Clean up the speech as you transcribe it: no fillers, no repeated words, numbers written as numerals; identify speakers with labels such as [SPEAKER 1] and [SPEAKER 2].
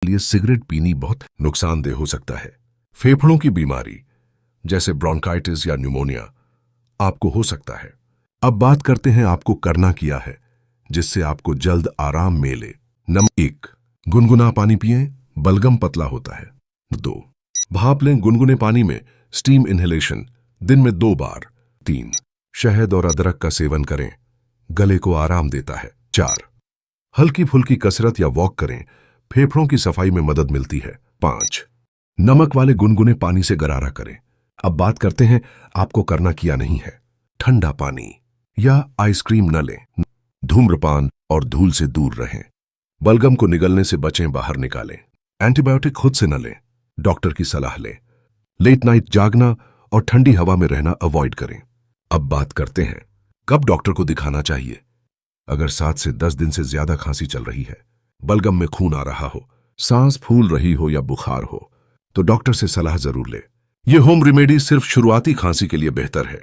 [SPEAKER 1] लिए सिगरेट पीनी बहुत नुकसानदेह हो सकता है। फेफड़ों की बीमारी जैसे ब्रोंकाइटिस या न्यूमोनिया आपको हो सकता है। अब बात करते हैं आपको करना क्या है जिससे आपको जल्द आराम मिले। नंबर 1, गुनगुना पानी पिएं, बलगम पतला होता है। 2, भाप लें गुनगुने पानी में, स्टीम इनहेलेशन दिन में 2 बार। 3, शहद और अदरक का सेवन करें, गले को आराम देता है। 4, हल्की फुल्की कसरत या वॉक करें, फेफड़ों की सफाई में मदद मिलती है। 5, नमक वाले गुनगुने पानी से गरारा करें। अब बात करते हैं आपको करना क्या नहीं है। ठंडा पानी या आइसक्रीम न लें, धूम्रपान और धूल से दूर रहें, बलगम को निगलने से बचें, बाहर निकालें, एंटीबायोटिक खुद से न लें, डॉक्टर की सलाह लें, लेट नाइट जागना और ठंडी हवा में रहना अवॉइड करें। अब बात करते हैं कब डॉक्टर को दिखाना चाहिए। अगर 7 से 10 दिन से ज्यादा खांसी चल रही है, बलगम में खून आ रहा हो, सांस फूल रही हो या बुखार हो तो डॉक्टर से सलाह जरूर ले। ये होम रेमेडी सिर्फ शुरुआती खांसी के लिए बेहतर है।